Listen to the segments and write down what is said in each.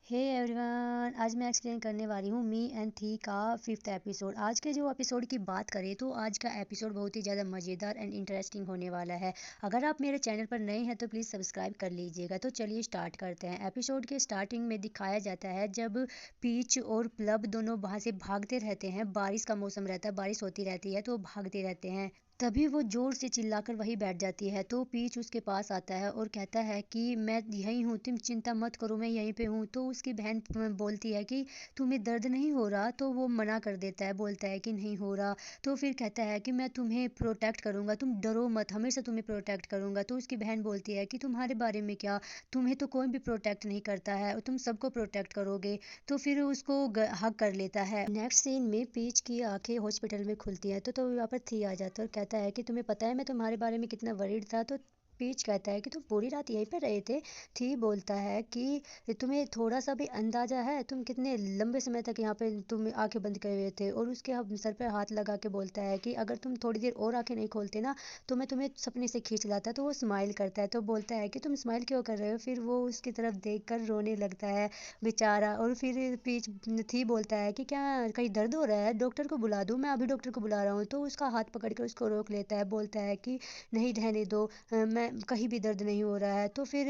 Hey everyone, आज मैं explain करने वाली हूँ मी एंड थी का 5th एपिसोड। आज के जो एपिसोड की बात करें तो आज का एपिसोड बहुत ही ज़्यादा मज़ेदार एंड इंटरेस्टिंग होने वाला है। अगर आप मेरे चैनल पर नए हैं तो प्लीज़ सब्सक्राइब कर लीजिएगा। तो चलिए स्टार्ट करते हैं। एपिसोड के स्टार्टिंग में दिखाया जाता है जब पीच और प्लब दोनों वहाँ से भागते रहते हैं। बारिश का मौसम रहता है, बारिश होती रहती है तो भागते रहते हैं। तभी वो जोर से चिल्लाकर वहीं बैठ जाती है तो पीच उसके पास आता है और कहता है कि मैं यहीं हूँ, तुम चिंता मत करो, मैं यहीं पे हूँ। तो उसकी बहन बोलती है कि तुम्हें दर्द नहीं हो रहा, तो वो मना कर देता है, बोलता है कि नहीं हो रहा। तो फिर कहता है कि मैं तुम्हें प्रोटेक्ट करूँगा, तुम डरो मत, हमेशा तुम्हें प्रोटेक्ट करूँगा। तो उसकी बहन बोलती है कि तुम्हारे बारे में क्या, तुम्हें तो कोई भी प्रोटेक्ट नहीं करता है और तुम सबको प्रोटेक्ट करोगे। तो फिर उसको हक कर लेता है। नेक्स्ट सीन में पीच की आंखें हॉस्पिटल में खुलती हैं तो यहाँ पर थी आ जाता है और कहता है कि तुम्हें पता है मैं तुम्हारे बारे में कितना वरीड था। तो पीच कहता है कि तुम पूरी रात यहीं पे रहे थे। थी बोलता है कि तुम्हें थोड़ा सा भी अंदाजा है तुम कितने लंबे समय तक यहाँ पे तुम आंखें बंद करे हुए थे। और उसके सर पे हाथ लगा के बोलता है कि अगर तुम थोड़ी देर और आंखें नहीं खोलते ना तो मैं तुम्हें सपने से खींच लाता। तो वो स्माइल करता है तो बोलता है कि तुम स्माइल क्यों कर रहे हो। फिर वो उसकी तरफ देख कर रोने लगता है बेचारा। और फिर पीच थी बोलता है कि क्या कहीं दर्द हो रहा है, डॉक्टर को बुला दूँ, मैं अभी डॉक्टर को बुला रहा हूँ। तो उसका हाथ पकड़ कर उसको रोक लेता है, बोलता है कि नहीं रहने दो, मैं कहीं भी दर्द नहीं हो रहा है। तो फिर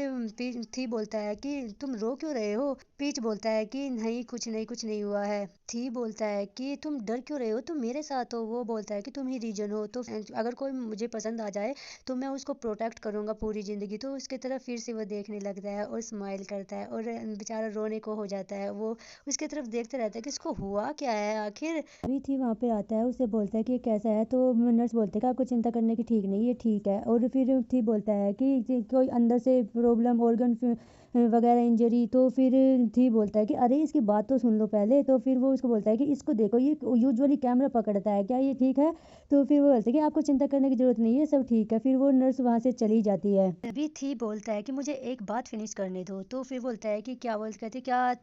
थी बोलता है कि तुम रो क्यों रहे हो। पीच बोलता है कि नहीं कुछ नहीं, कुछ नहीं हुआ है। थी बोलता है कि तुम डर क्यों रहे हो, तुम मेरे साथ हो। वो बोलता है कि तुम ही रीजन हो, तो अगर कोई मुझे पसंद आ जाए तो मैं उसको प्रोटेक्ट करूंगा पूरी जिंदगी। तो उसकी तरफ फिर से वो देखने लगता है और स्माइल करता है और बेचारा रोने को हो जाता है। वो उसकी तरफ देखते रहता है कि इसको हुआ क्या है आखिर। अभी थी वहाँ पे आता है, उसे बोलता है कि कैसा है। तो नर्स बोलते हैं कि आपको चिंता करने की ठीक नहीं, ये ठीक है। और फिर थी बोलता है कि कोई अंदर से प्रॉब्लम, ऑर्गन वगैरह इंजरी। तो फिर थी बोलता है कि अरे इसकी बात तो सुन लो पहले। तो फिर वो उसको बोलता है कि इसको देखो, ये यूजुअली कैमरा पकड़ता है, क्या ये ठीक है। तो फिर वो बोलते हैं कि आपको चिंता करने की जरूरत नहीं है, सब ठीक है। फिर वो नर्स वहाँ से चली जाती है। अभी थी बोलता है कि मुझे एक बात फिनिश करने दो। तो फिर बोलता है कि क्या, बोलते कहते क्या।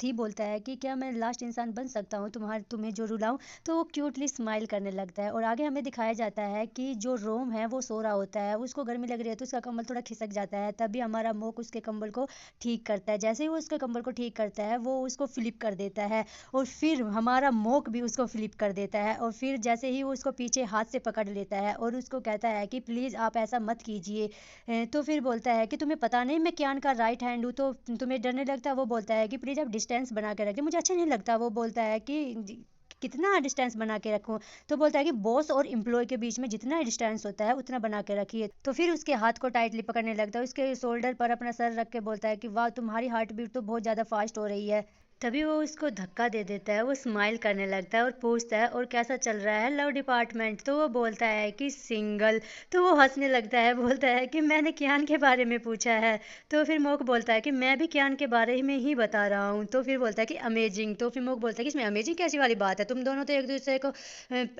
थी बोलता है कि क्या मैं लास्ट इंसान बन सकता हूँ तुम्हें जो रुलाऊं। तो वो क्यूटली स्माइल करने लगता है और आगे हमें दिखाया जाता है कि जो रोम है वो सो रहा होता है, उसको गर्मी लग रही है तो उसका कंबल थोड़ा खिसक जाता है। तभी हमारा मोक उसके कंबल को ठीक करता है। जैसे ही वो उसके कंबल को ठीक करता है वो उसको फ्लिप कर देता है और फिर हमारा मोक भी उसको फ्लिप कर देता है। और फिर जैसे ही वो उसको पीछे हाथ से पकड़ लेता है और उसको कहता है कि प्लीज़ आप ऐसा मत कीजिए। तो फिर बोलता है कि तुम्हें पता नहीं मैं कियान का राइट हैंड हूँ, तो तुम्हें डरने लगता है। वो बोलता है कि प्लीज़ आप डिस्टेंस बना के रखिए, मुझे अच्छा नहीं लगता। वो बोलता है कि कितना डिस्टेंस बना के रखूं। तो बोलता है कि बॉस और एम्प्लॉय के बीच में जितना डिस्टेंस होता है उतना बना के रखिए। तो फिर उसके हाथ को टाइटली पकड़ने लगता है, उसके शोल्डर पर अपना सर रख के बोलता है कि वाह तुम्हारी हार्ट बीट तो बहुत ज़्यादा फास्ट हो रही है। तभी वो उसको धक्का दे देता है, वो स्माइल करने लगता है और पूछता है और कैसा चल रहा है लव डिपार्टमेंट। तो वो बोलता है कि सिंगल। तो वो हंसने लगता है, बोलता है कि मैंने कियान के बारे में पूछा है। तो फिर मोक बोलता है कि मैं भी कियान के बारे में ही बता रहा हूँ। तो फिर बोलता है कि अमेजिंग। तो फिर मोक बोलता है कि इसमें अमेजिंग कैसी वाली बात है, तुम दोनों तो एक दूसरे को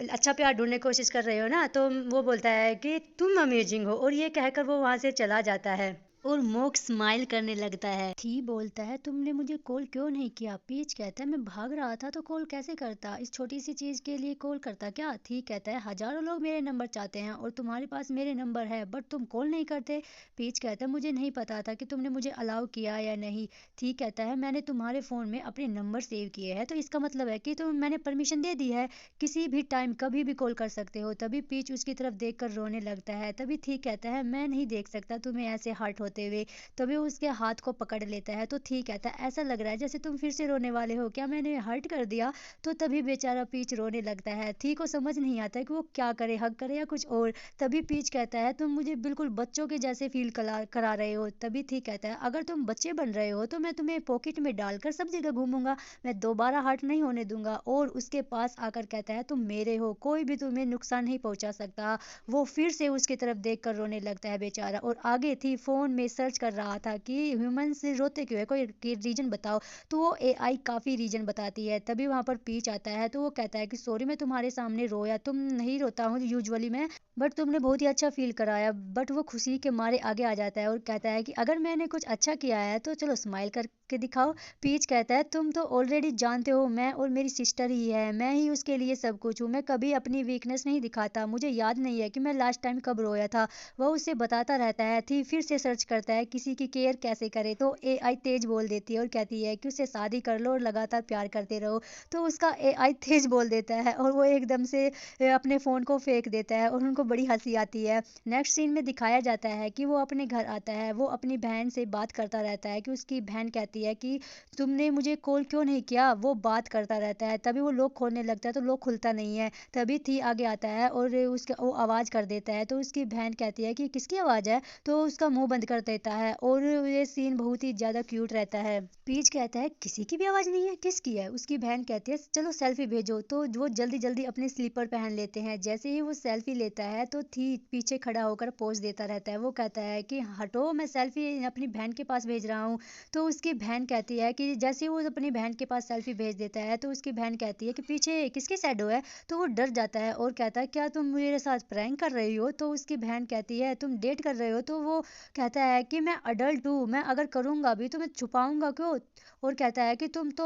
अच्छा प्यार ढूंढने की कोशिश कर रहे हो ना। तो वो बोलता है कि तुम अमेजिंग हो और ये कहकर वो वहाँ से चला जाता है और मोक स्माइल करने लगता है। थी बोलता है तुमने मुझे कॉल क्यों नहीं किया। पीच कहता है मैं भाग रहा था तो कॉल कैसे करता, इस छोटी सी चीज के लिए कॉल करता क्या। थी कहता है हजारों लोग मेरे नंबर चाहते हैं और तुम्हारे पास मेरे नंबर है बट तुम कॉल नहीं करते। पीच कहता है मुझे नहीं पता था कि तुमने मुझे अलाउ किया या नहीं। थी कहता है मैंने तुम्हारे फोन में अपने नंबर सेव किए हैं तो इसका मतलब है कि मैंने परमिशन दे दी है, किसी भी टाइम कभी भी कॉल कर सकते हो। तभी पीच उसकी तरफ देख कर रोने लगता है। तभी थी कहता है मैं नहीं देख सकता तुम्हें ऐसे हर्ट होते हुए। तभी उसके हाथ को पकड़ लेता है। तो ठीक कहता है ऐसा लग रहा है जैसे तुम फिर से रोने वाले हो, क्या मैंने हर्ट कर दिया। तो तभी बेचारा पीच रोने लगता है। थी को समझ नहीं आता कि वो क्या करे, हक करे या कुछ और। तभी पीच कहता है तुम मुझे बिल्कुल बच्चों के जैसे फील करा रहे हो। तभी थी कहता है अगर तुम बच्चे बन रहे हो तो मैं तुम्हें पॉकेट में डालकर सब जगह घूमूंगा, मैं दोबारा हर्ट नहीं होने दूंगा। और उसके पास आकर कहता है तुम मेरे हो, कोई भी तुम्हें नुकसान नहीं पहुंचा सकता। वो फिर से उसकी तरफ देख कर रोने लगता है बेचारा। और आगे थी फोन में सर्च कर रहा था कि ह्यूमन से रोते क्यों है, कोई रीजन बताओ। तो वो एआई काफी रीजन बताती है। तभी वहां पर पीच आता है तो वो कहता है कि सॉरी मैं तुम्हारे सामने रोया, तुम नहीं रोता हूँ यूजुअली मैं, बट तुमने बहुत ही अच्छा फील कराया। बट वो खुशी के मारे आगे आ जाता है और कहता है कि अगर मैंने कुछ अच्छा किया है तो चलो स्माइल करके दिखाओ। पीच कहता है तुम तो ऑलरेडी जानते हो मैं और मेरी सिस्टर ही है, मैं ही उसके लिए सब कुछ हूँ, मैं कभी अपनी वीकनेस नहीं दिखाता, मुझे याद नहीं है कि मैं लास्ट टाइम कब रोया था। वह उसे बताता रहता है। थी फिर से सर्च सजेस्ट करता है किसी की केयर कैसे करे, तो एआई तेज बोल देती है और कहती है कि उससे शादी कर लो और लगातार प्यार करते रहो। तो उसका एआई तेज बोल देता है और वो एकदम से अपने फ़ोन को फेंक देता है और उनको बड़ी हंसी आती है। नेक्स्ट सीन में दिखाया जाता है कि वो अपने घर आता है, वो अपनी बहन से बात करता रहता है कि उसकी बहन कहती है कि तुमने मुझे कॉल क्यों नहीं किया, वो बात करता रहता है। तभी वो लॉक खोलने लगता है तो लॉक खुलता नहीं है। तभी थी आगे आता है और उसका वो आवाज़ कर देता है, तो उसकी बहन कहती है कि किसकी आवाज़ है, तो उसका मुंह बंद कर देता है और ये सीन बहुत ही ज़्यादा क्यूट रहता है। पीच कहता है किसी की भी आवाज़ नहीं है, किसकी है? उसकी बहन कहती है चलो सेल्फी भेजो, तो वो जल्दी जल्दी अपने स्लीपर पहन लेते हैं। जैसे ही वो सेल्फी लेता है तो थी पीछे खड़ा होकर पोज देता रहता है। वो कहता है कि हटो, मैं सेल्फी अपनी बहन के पास भेज रहा हूँ। तो उसकी बहन कहती है कि जैसे ही वो अपनी बहन के पास सेल्फी भेज देता है तो उसकी बहन कहती है कि पीछे किसकी शैडो है, तो वो डर जाता है और कहता है क्या तुम मेरे साथ प्रैंक कर रही हो? तो उसकी बहन कहती है तुम डेट कर रहे हो? तो वो कहता है कि मैं अडल्ट हूँ, मैं अगर करूँगा भी तो मैं छुपाऊंगा क्यों? और कहता है कि तुम तो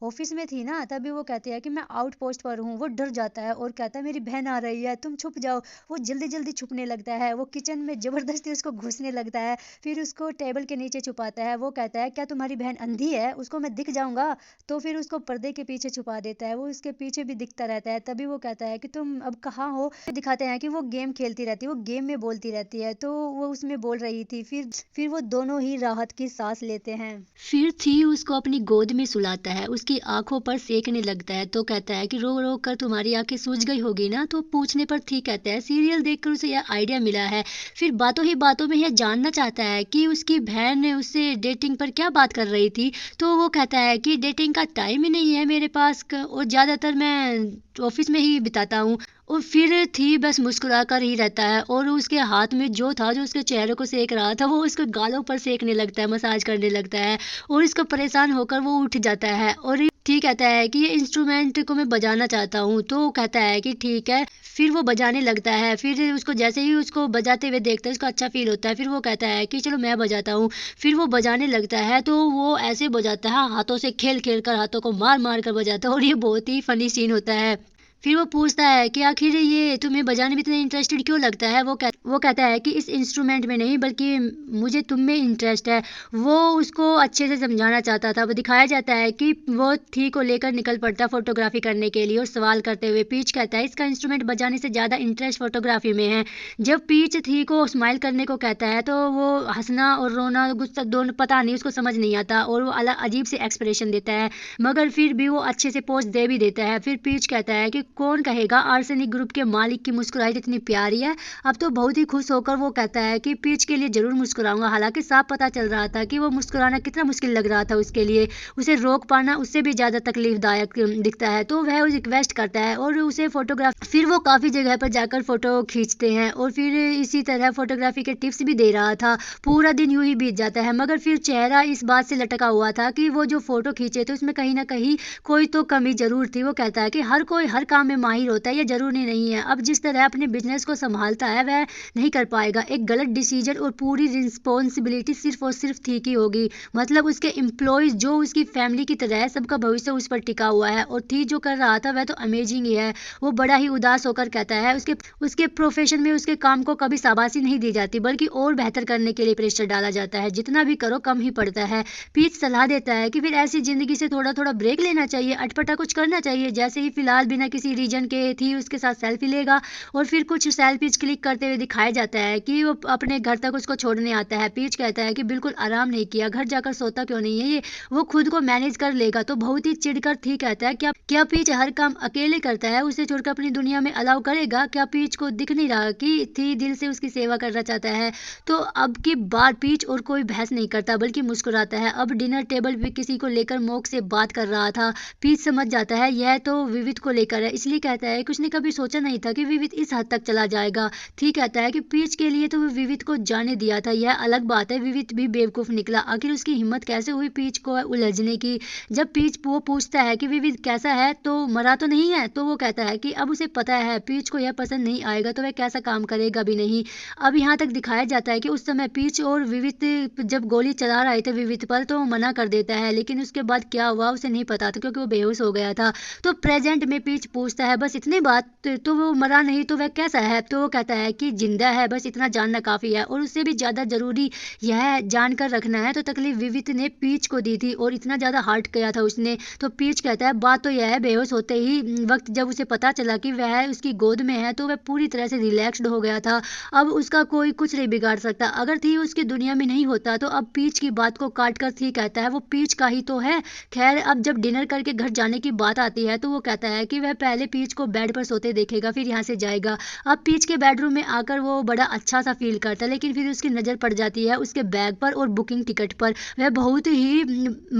ऑफिस में थी ना। तभी वो कहती है कि मैं आउट पोस्ट पर हूँ। वो डर जाता है और कहता है मेरी बहन आ रही है, तुम छुप जाओ। वो जल्दी जल्दी छुपने लगता है, वो किचन में जबरदस्ती उसको घुसने लगता है, फिर उसको टेबल के नीचे छुपाता है। वो कहता है क्या तुम्हारी बहन अंधी है, उसको मैं दिख जाऊंगा? तो फिर उसको पर्दे के पीछे छुपा देता है, वो उसके पीछे भी दिखता रहता है। तभी वो कहता है कि तुम अब कहाँ हो? दिखाते हैं कि वो गेम खेलती रहती है, वो गेम में बोलती रहती है, तो वो उसमें बोल रही थी। फिर वो दोनों ही राहत की सांस लेते हैं। फिर थी उसको अपनी गोद में सुलाता है, उसकी आंखों पर सेकने लगता है, तो कहता है कि रो रो कर तुम्हारी आंखें सूज गई होगी ना? तो पूछने पर थी कहता है सीरियल देखकर उसे यह आइडिया मिला है। फिर बातों ही बातों में यह जानना चाहता है कि उसकी बहन ने उससे डेटिंग पर क्या बात कर रही थी। तो वो कहता है कि डेटिंग का टाइम ही नहीं है मेरे पास और ज़्यादातर मैं ऑफिस में ही बिताता हूँ। और फिर थी बस मुस्कुरा कर ही रहता है और उसके हाथ में जो था, जो उसके चेहरे को सेक रहा था, वो उसके गालों पर सेकने लगता है, मसाज करने लगता है और इसको परेशान होकर वो उठ जाता है और ठीक कहता है कि ये इंस्ट्रूमेंट को मैं बजाना चाहता हूँ। तो वो कहता है कि ठीक है। फिर वो बजाने लगता है, फिर उसको जैसे ही उसको बजाते हुए देखता है उसको अच्छा फील होता है। फिर वो कहता है कि चलो मैं बजाता हूँ। फिर वो बजाने लगता है तो वो ऐसे बजाता है, हाथों से खेल खेल कर, हाथों को मार मार कर बजाता है और ये बहुत ही फनी सीन होता है। फिर वो पूछता है कि आखिर ये तुम्हें बजाने में इतना इंटरेस्टेड क्यों लगता है? वो कहता है कि इस इंस्ट्रूमेंट में नहीं बल्कि मुझे तुम में इंटरेस्ट है। वो उसको अच्छे से समझाना चाहता था। वो दिखाया जाता है कि वो थी को लेकर निकल पड़ता है फोटोग्राफी करने के लिए और सवाल करते हुए पीच कहता है इसका इंस्ट्रूमेंट बजाने से ज़्यादा इंटरेस्ट फोटोग्राफी में है। जब पीच थी को स्माइल करने को कहता है तो वो हंसना और रोना, गुस्सा दोनों पता नहीं उसको समझ नहीं आता और वो अलग अजीब से एक्सप्रेशन देता है, मगर फिर भी वो अच्छे से पोज दे भी देता है। फिर पीच कहता है कि कौन कहेगा आर्सेनिक ग्रुप के मालिक की मुस्कुराहट इतनी प्यारी है। अब तो बहुत ही खुश होकर वो कहता है कि पीच के लिए जरूर मुस्कुराऊंगा। हालांकि साफ पता चल रहा था कि वो मुस्कुराना कितना मुश्किल लग रहा था उसके लिए, उसे रोक पाना उससे भी ज्यादा तकलीफदायक दिखता है। तो वह रिक्वेस्ट करता है और उसे फोटोग्राफ, फिर वो काफी जगह पर जाकर फोटो खींचते हैं और फिर इसी तरह फोटोग्राफी के टिप्स भी दे रहा था। पूरा दिन यूं ही बीत जाता है, मगर फिर चेहरा इस बात से लटका हुआ था कि वो जो फोटो खींचे थे उसमें कहीं ना कहीं कोई तो कमी जरूर थी। वो कहता है कि हर कोई हर काम में माहिर होता है, ये जरूरी नहीं है। अब जिस तरह अपने बिजनेस को संभालता है वह नहीं कर पाएगा। एक गलत डिसीजन और पूरी रिस्पॉन्सिबिलिटी सिर्फ और सिर्फ थी की होगी। मतलब उसके एम्प्लॉयज जो उसकी फैमिली की तरह है, सबका भविष्य उस पर टिका हुआ है और थी जो कर रहा था वह तो अमेजिंग ही है। वो बड़ा ही उदास होकर कहता है उसके उसके प्रोफेशन में उसके काम को कभी शाबाशी नहीं दी जाती बल्कि और बेहतर करने के लिए प्रेशर डाला जाता है। जितना भी करो कम ही पड़ता है। पीच सलाह देता है कि फिर ऐसी जिंदगी से थोड़ा थोड़ा ब्रेक लेना चाहिए, अटपटा कुछ करना चाहिए। जैसे ही फिलहाल बिना किसी रीजन के थी उसके साथ सेल्फी लेगा और फिर कुछ सेल्फीज क्लिक करते हुए दिखाया जाता है कि वो अपने घर तक उसको छोड़ने आता है। पीच कहता है कि बिल्कुल आराम नहीं किया, घर जाकर सोता क्यों नहीं है, ये वो खुद को मैनेज कर लेगा। तो बहुत ही चिढ़कर थी कहता है क्या क्या पीच हर काम अकेले करता है, उसे छोड़कर अपनी दुनिया में अलाउ करेगा? क्या पीच को दिख नहीं रहा कि थी दिल से उसकी सेवा करना चाहता है? तो अब की बार पीच और कोई बहस नहीं करता बल्कि मुस्कुराता है। अब डिनर टेबल पे किसी को लेकर मौक से बात कर रहा था। पीच समझ जाता है यह तो विविध को लेकर है, इसलिए कहता है कि उसने कभी सोचा नहीं था कि विविध इस हद तक चला जाएगा। ठीक कहता है कि पीच के लिए तो विविध को जाने दिया था, यह अलग बात है विविध भी बेवकूफ निकला। आखिर उसकी हिम्मत कैसे हुई पीच को उलझने की? जब पीच वो पूछता है कि विविध कैसा है तो मरा तो नहीं है, तो वो कहता है कि अब उसे पता है पीच को यह पसंद नहीं आएगा तो वह कैसा काम करेगा भी नहीं। अब यहाँ तक दिखाया जाता है कि उस समय पीच और विविध जब गोली चला रहे थे विविध पर तो वो मना कर देता है, लेकिन उसके बाद क्या हुआ उसे नहीं पता था क्योंकि वो बेहोश हो गया था। तो प्रेजेंट में पीच पूछता पूछता है बस इतनी बात, तो वो मरा नहीं तो वह कैसा है? तो वो कहता है कि जिंदा है, बस इतना जानना काफ़ी है और उससे भी ज़्यादा ज़रूरी यह जानकर रखना है। तो तकलीफ विवित ने पीच को दी थी और इतना ज़्यादा हर्ट किया था उसने। तो पीच कहता है बात तो यह है, बेहोश होते ही वक्त जब उसे पता चला कि वह उसकी गोद में है तो वह पूरी तरह से रिलैक्स्ड हो गया था। अब उसका कोई कुछ नहीं बिगाड़ सकता। अगर थी उसकी दुनिया में नहीं होता तो अब पीच की बात को काट कर थी कहता है वो पीच का ही तो है। खैर अब जब डिनर करके घर जाने की बात आती है तो वो कहता है कि वह पहले पीच को बेड पर सोते देखेगा फिर यहाँ से जाएगा। अब पीच के बेडरूम में आकर वो बड़ा अच्छा सा फील करता है, लेकिन फिर उसकी नज़र पड़ जाती है उसके बैग पर और बुकिंग टिकट पर। वह बहुत ही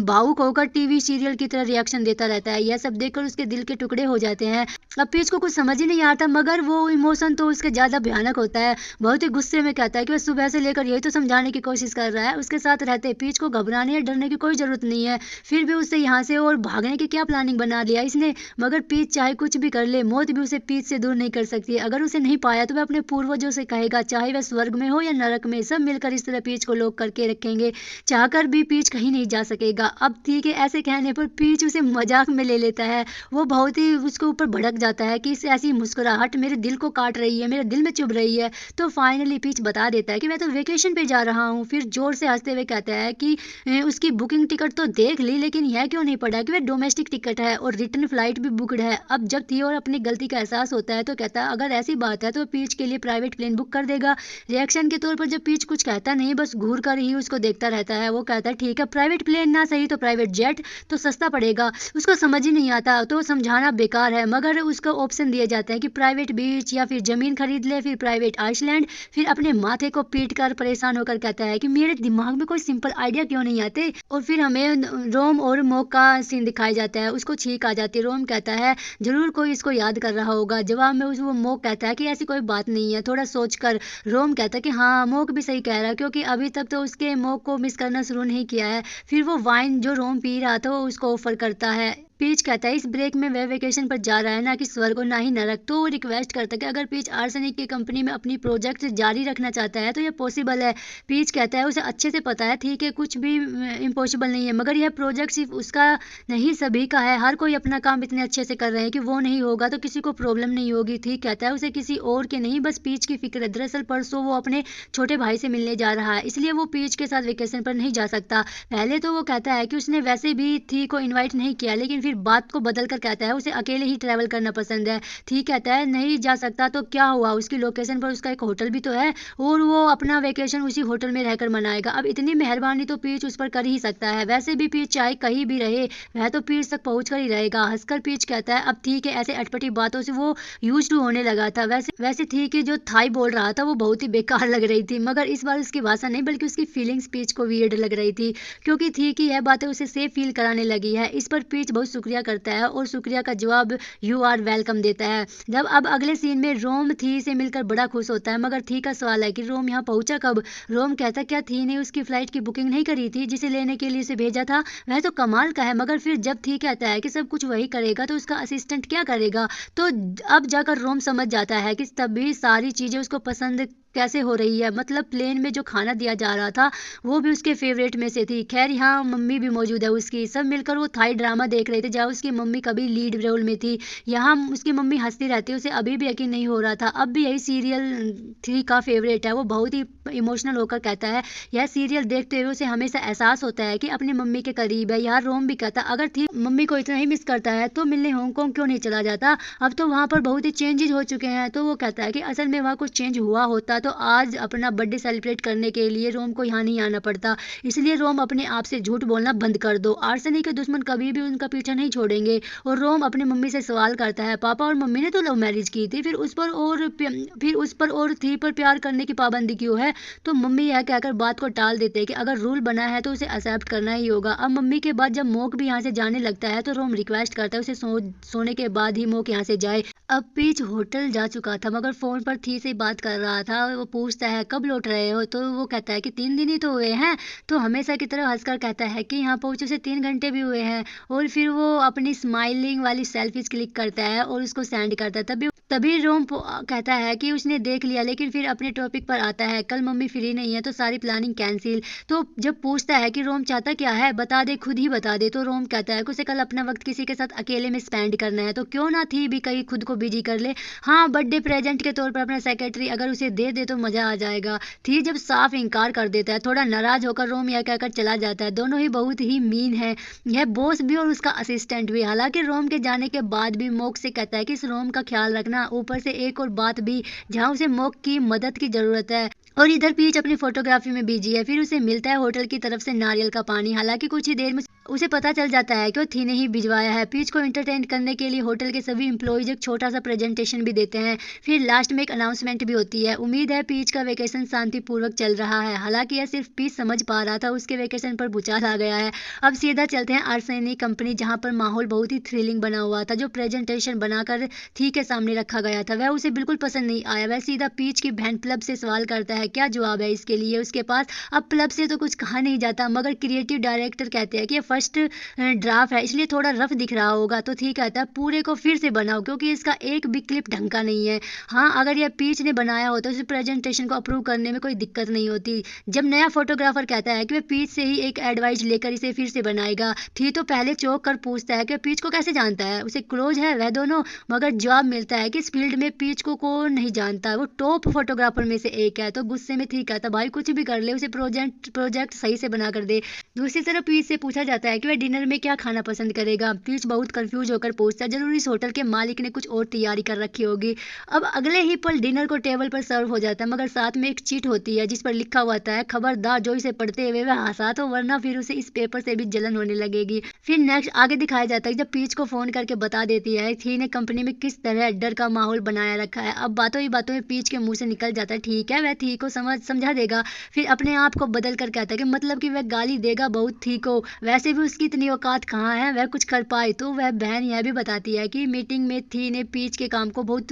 भावुक होकर टीवी सीरियल की तरह रिएक्शन देता रहता है। यह सब देखकर उसके दिल के टुकड़े हो जाते हैं। अब पीच को कुछ समझ ही नहीं आता, मगर वो इमोशन तो उसके ज़्यादा भयानक होता है। बहुत ही गुस्से में कहता है कि वह सुबह से लेकर यही तो समझाने की कोशिश कर रहा है उसके साथ रहते पीच को घबराने या डरने की कोई ज़रूरत नहीं है, फिर भी उससे यहाँ से और भागने की क्या प्लानिंग बना लिया इसने। मगर पीच चाहे कुछ भी कर ले, मौत भी उसे पीच से दूर नहीं कर सकती। अगर उसे नहीं पाया तो वह अपने पूर्वजों से कहेगा, चाहे वह स्वर्ग में हो या नरक में, सब मिलकर इस तरह पीच को लॉक करके रखेंगे। चाहकर भी पीच कहीं नहीं जा सकेगा। अब ठीक है, ऐसे कहने पर पीच उसे मजाक में ले लेता है। वो बहुत ही उसके ऊपर भड़क जाता है कि इस ऐसी मुस्कुराहट मेरे दिल को काट रही है, मेरे दिल में चुभ रही है। तो फाइनली पीच बता देता है कि मैं तो वेकेशन पे जा रहा हूँ। फिर जोर से हंसते हुए कहता है कि उसकी बुकिंग टिकट तो देख ली, लेकिन यह क्यों नहीं पड़ा कि वह डोमेस्टिक टिकट है और रिटर्न फ्लाइट भी बुकड है। अब जब थियो और अपनी गलती का एहसास होता है तो कहता है अगर ऐसी बात है तो पीच के लिए प्राइवेट प्लेन बुक कर देगा। रिएक्शन के तौर पर जब पीच कुछ कहता नहीं, बस घूर कर ही उसको देखता रहता है। वो कहता है ठीक है, प्राइवेट प्लेन ना सही तो प्राइवेट जेट तो सस्ता पड़ेगा। उसको समझ ही नहीं आता तो समझाना बेकार है, मगर उसको ऑप्शन दिए जाते हैं कि प्राइवेट बीच या फिर जमीन खरीद ले, फिर प्राइवेट आइसलैंड। फिर अपने माथे को पीट कर परेशान होकर कहता है कि मेरे दिमाग में कोई सिंपल आइडिया क्यों नहीं आते। और फिर हमें रोम और मोक का सीन दिखाया जाता है। उसको छींक आ जाती है। रोम कहता है जरूर कोई इसको याद कर रहा होगा। जवाब में वो मोक कहता है कि ऐसी कोई बात नहीं है, थोड़ा सोचकर। रोम कहता है कि हाँ, मोक भी सही कह रहा है, क्योंकि अभी तक तो उसके मोक को मिस करना शुरू नहीं किया है। फिर वो वाइन जो रोम पी रहा था वो उसको ऑफर करता है। पीच कहता है इस ब्रेक में वह वेकेशन पर जा रहा है, ना कि स्वर्ग और ना ही नरक। तो वो रिक्वेस्ट करता है कि अगर पीच आर्सेनिक की कंपनी में अपनी प्रोजेक्ट जारी रखना चाहता है तो यह पॉसिबल है। पीच कहता है उसे अच्छे से पता है ठीक है, कुछ भी इम्पॉसिबल नहीं है, मगर यह प्रोजेक्ट सिर्फ उसका नहीं सभी का है। हर कोई अपना काम इतने अच्छे से कर रहे हैं कि वो नहीं होगा तो किसी को प्रॉब्लम नहीं होगी। ठीक कहता है उसे किसी और के नहीं, बस पीच की फिक्र है। दरअसल परसों वो अपने छोटे भाई से मिलने जा रहा है, इसलिए वो पीच के साथ वेकेशन पर नहीं जा सकता। पहले तो वो कहता है कि उसने वैसे भी थी को इन्वाइट नहीं किया, लेकिन फिर बात को बदल कर कहता है उसे अकेले ही ट्रैवल करना पसंद है। ठीक कहता है नहीं जा सकता तो क्या हुआ, उसकी लोकेशन पर उसका एक होटल भी तो है और वो अपना वेकेशन उसी होटल में रहकर मनाएगा। अब इतनी मेहरबानी तो पीच उस पर कर ही सकता है। वैसे भी पीच चाहे कहीं भी रहे वह तो पीच तक पहुंच कर ही रहेगा। हंसकर पीच कहता है अब ठीक है, ऐसे अटपटी बातों से वो यूज्ड टू होने लगा था। वैसे थी कि जो थाई बोल रहा था वो बहुत ही बेकार लग रही थी, मगर इस बार उसकी भाषा नहीं बल्कि उसकी फीलिंग्स पीच को वियर्ड लग रही थी, क्योंकि थी कि यह बातें उसे सेफ फील कराने लगी है। इस पर पीच बहुत शुक्रिया करता है और शुक्रिया का जवाब यू आर वेलकम देता है। जब अब अगले सीन में रोम थी से मिलकर बड़ा खुश होता है, मगर थी का सवाल है कि रोम यहाँ पहुंचा कब। रोम कहता क्या थी ने उसकी फ्लाइट की बुकिंग नहीं करी थी जिसे लेने के लिए उसे भेजा था? वह तो कमाल का है। मगर फिर जब थी कहता है कि सब कुछ वही करेगा तो उसका असिस्टेंट क्या करेगा, तो अब जाकर रोम समझ जाता है कि तभी सारी चीजें उसको पसंद कैसे हो रही है। मतलब प्लेन में जो खाना दिया जा रहा था वो भी उसके फेवरेट में से थी। खैर यहाँ मम्मी भी मौजूद है उसकी। सब मिलकर वो थाई ड्रामा देख रहे थे जहाँ उसकी मम्मी कभी लीड रोल में थी। यहाँ उसकी मम्मी हंसती रहती है, उसे अभी भी यकीन नहीं हो रहा था। अब भी यही सीरियल थी का फेवरेट है। वो बहुत ही इमोशनल होकर कहता है यह सीरियल देखते हुए उसे हमेशा एहसास होता है कि अपनी मम्मी के करीब है। यहाँ रोम भी कहता अगर थी मम्मी को इतना ही मिस करता है तो मिलने हांगकांग क्यों नहीं चला जाता, अब तो वहाँ पर बहुत ही चेंजेस हो चुके हैं। तो वो कहता है कि असल में वहाँ कुछ चेंज हुआ होता तो आज अपना बर्थडे सेलिब्रेट करने के लिए रोम को यहाँ नहीं आना पड़ता। इसलिए रोम अपने आप से झूठ बोलना बंद कर दो। आर्सेनिक के दुश्मन कभी भी उनका पीछा नहीं छोड़ेंगे। और रोम अपनी मम्मी से सवाल करता है पापा और मम्मी ने तो लव मैरिज की थी, फिर उस पर और थी पर प्यार करने की पाबंदी क्यों है। तो मम्मी यह कहकर बात को टाल देते हैं कि अगर रूल बना है तो उसे एक्सेप्ट करना ही होगा। अब मम्मी के बाद जब मोक भी यहाँ से जाने लगता है तो रोम रिक्वेस्ट करता है उसे सोने के बाद ही मोक यहाँ से जाए। अब पीच होटल जा चुका था मगर फोन पर थी से बात कर रहा था। वो पूछता है कब लौट रहे हो, तो वो कहता है कि 3 दिन ही तो हुए हैं। तो हमेशा की तरह हंसकर कहता है कि यहाँ पहुंचे से 3 घंटे भी हुए हैं। और फिर वो अपनी स्माइलिंग वाली सेल्फीज क्लिक करता है और उसको सेंड करता है। तभी तभी रोम कहता है कि उसने देख लिया, लेकिन फिर अपने टॉपिक पर आता है, कल मम्मी फ्री नहीं है तो सारी प्लानिंग कैंसिल। तो जब पूछता है कि रोम चाहता क्या है, बता दे, खुद ही बता दे, तो रोम कहता है कि उसे कल अपना वक्त किसी के साथ अकेले में स्पेंड करना है, तो क्यों ना थी भी कहीं खुद को बिजी कर ले। हाँ, बर्थडे प्रेजेंट के तौर पर अपना सेक्रेटरी अगर उसे दे दे तो मजा आ जाएगा। थी जब साफ इनकार कर देता है, थोड़ा नाराज होकर रोम यह कहकर चला जाता है। दोनों ही बहुत ही मीन है, यह बॉस भी और उसका असिस्टेंट भी। हालांकि रोम के जाने के बाद भी मोक से कहता है कि इस रोम का ख्याल रखना। ऊपर से एक और बात भी, जहां उसे मोक की मदद की जरूरत है और इधर पीच अपनी फोटोग्राफी में बिजी है। फिर उसे मिलता है होटल की तरफ से नारियल का पानी। हालांकि कुछ ही देर में उसे पता चल जाता है कि वो थी ने ही भिजवाया है। पीच को एंटरटेन करने के लिए होटल के सभी एम्प्लॉइज एक छोटा सा प्रेजेंटेशन भी देते हैं। फिर लास्ट में एक अनाउंसमेंट भी होती है। उम्मीद है पीच का वेकेशन शांतिपूर्वक चल रहा है। हालांकि यह सिर्फ पीच समझ पा रहा था, उसके वेकेशन पर भूचाल आ गया है। अब सीधा चलते हैं आर्सेनिक कंपनी, जहां पर माहौल बहुत ही थ्रिलिंग बना हुआ था। जो प्रेजेंटेशन बनाकर थी के सामने रखा गया था वह उसे बिल्कुल पसंद नहीं आया। वह सीधा पीच की बहन प्लब से सवाल करता है क्या जवाब है इसके लिए उसके पास। अब प्लब से तो कुछ कहा नहीं जाता, मगर क्रिएटिव डायरेक्टर कहते हैं कि ये फर्स्ट ड्राफ्ट है इसलिए थोड़ा रफ दिख रहा होगा। तो ठीक कहता है पूरे को फिर से बनाओ, क्योंकि इसका एक भी क्लिप ढंग का नहीं है। हाँ, अगर यह पीच ने बनाया होता तो इस प्रेजेंटेशन को अप्रूव करने में कोई दिक्कत नहीं होती। जब नया फोटोग्राफर कहता है कि वह पीच से ही एक एडवाइस लेकर इसे फिर से बनाएगा, थी तो पहले चौंक कर पूछता है कि पीच को कैसे जानता है, उसे क्लोज है वह दोनों। मगर जवाब मिलता है कि इस फील्ड में पीच को कौन नहीं जानता, वो टॉप फोटोग्राफर में से एक है। तो गुस्से में थी कहता भाई कुछ भी कर ले, उसे प्रोजेक्ट सही से बना कर दे। दूसरी तरफ पीच से पूछा जाता है कि वह डिनर में क्या खाना पसंद करेगा। पीच बहुत कंफ्यूज होकर पूछता है जरूर इस होटल के मालिक ने कुछ और तैयारी कर रखी होगी। अब अगले ही पल डिनर को टेबल पर सर्व हो जाता है, मगर साथ में एक चीट होती है जिस पर लिखा हुआ है खबरदार जो इसे पढ़ते हुए वह हंसा तो, वरना फिर उसे इस पेपर से भी जलन होने लगेगी। फिर नेक्स्ट आगे दिखाया जाता है जब पीच को फोन करके बता देती है थी ने कंपनी में किस तरह डर का माहौल बनाया रखा है। अब बातों ही बातों में पीच के मुंह से निकल जाता है ठीक है वह थी को समझा देगा। फिर अपने आप को बदल कर कहता है कि मतलब कि वह गाली देगा बहुत थी को, वैसे भी उसकी इतनी औकात कहाँ है वह कुछ कर पाए। तो वह बहन यह भी बताती है कि मीटिंग में थी ने पीच के काम को बहुत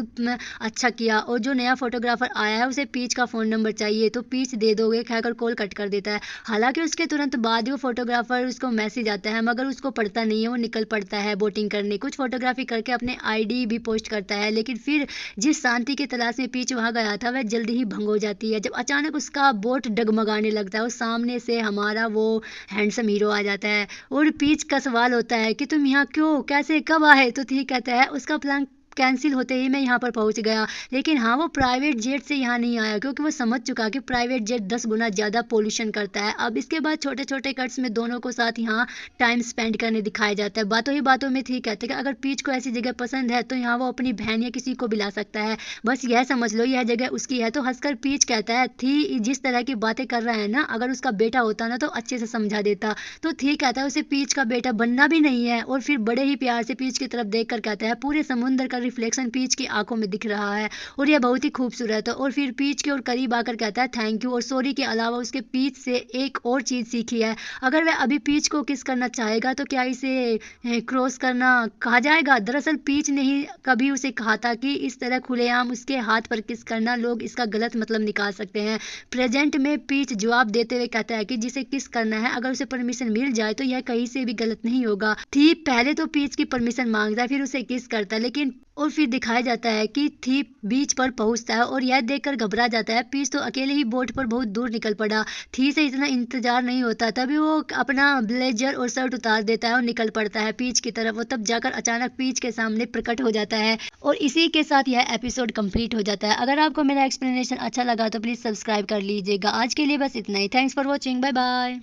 अच्छा किया और जो नया फोटोग्राफर आया है उसे पीच का फोन नंबर चाहिए, तो पीच दे दोगे, कहकर कॉल कट कर देता है। हालांकि उसके तुरंत बाद वो फोटोग्राफर उसको मैसेज आता है, मगर उसको पढ़ता नहीं है, वो निकल पड़ता है बोटिंग करने। कुछ फोटोग्राफी करके अपने आईडी भी पोस्ट करता है, लेकिन फिर जिस शांति की तलाश में पीच वहां गया था वह जल्दी ही भंग हो जाती है जब अचानक उसका बोट डगमगाने लगता है और सामने से हमारा वो हैंडसम हीरो आ जाता है। और पीच का सवाल होता है कि तुम यहाँ क्यों, कैसे, कब आए। तो ठीक कहता है उसका प्लान कैंसिल होते ही मैं यहाँ पर पहुंच गया, लेकिन हाँ वो प्राइवेट जेट से यहाँ नहीं आया क्योंकि वो समझ चुका कि प्राइवेट जेट 10 गुना ज़्यादा पोल्यूशन करता है। अब इसके बाद छोटे छोटे कट्स में दोनों को साथ यहाँ टाइम स्पेंड करने दिखाया जाता है। बातों ही बातों में थी कहते हैं कि अगर पीच को ऐसी जगह पसंद है तो यहाँ वो अपनी बहन या किसी को भी ला सकता है, बस यह समझ लो यह जगह उसकी है। तो हंसकर पीच कहता है थी जिस तरह की बातें कर रहा है ना, अगर उसका बेटा होता ना तो अच्छे से समझा देता। तो थी कहता है उसे पीच का बेटा बनना भी नहीं है, और फिर बड़े ही प्यार से पीच की तरफ देख कर कहता है पूरे समुद्र का रिफ्लेक्शन पीच की आंखों में दिख रहा है और यह बहुत ही खूबसूरत है। और फिर पीच के और करीब आकर कहता है थैंक यू और सॉरी के अलावा उसके पीच से एक और चीज सीखी है, अगर वह अभी पीच को किस करना चाहेगा तो क्या इसे क्रॉस करना कहा जाएगा। दरअसल पीच ने ही कभी उसे कहा था कि इस तरह खुलेआम उसके हाथ पर किस करना लोग इसका गलत मतलब निकाल सकते हैं। प्रेजेंट में पीच जवाब देते हुए कहता है कि जिसे किस करना है अगर उसे परमिशन मिल जाए तो यह कहीं से भी गलत नहीं होगा। थी पहले तो पीच की परमिशन मांगता है फिर उसे किस करता है, लेकिन और फिर दिखाया जाता है कि थी बीच पर पहुंचता है और यह देखकर घबरा जाता है। पीच तो अकेले ही बोट पर बहुत दूर निकल पड़ा, थी से इतना इंतजार नहीं होता। तभी वो अपना ब्लेजर और शर्ट उतार देता है और निकल पड़ता है पीच की तरफ। वो तब जाकर अचानक पीच के सामने प्रकट हो जाता है और इसी के साथ यह एपिसोड कंप्लीट हो जाता है। अगर आपको मेरा एक्सप्लेनेशन अच्छा लगा तो प्लीज सब्सक्राइब कर लीजिएगा। आज के लिए बस इतना ही। Thanks for watching, bye bye.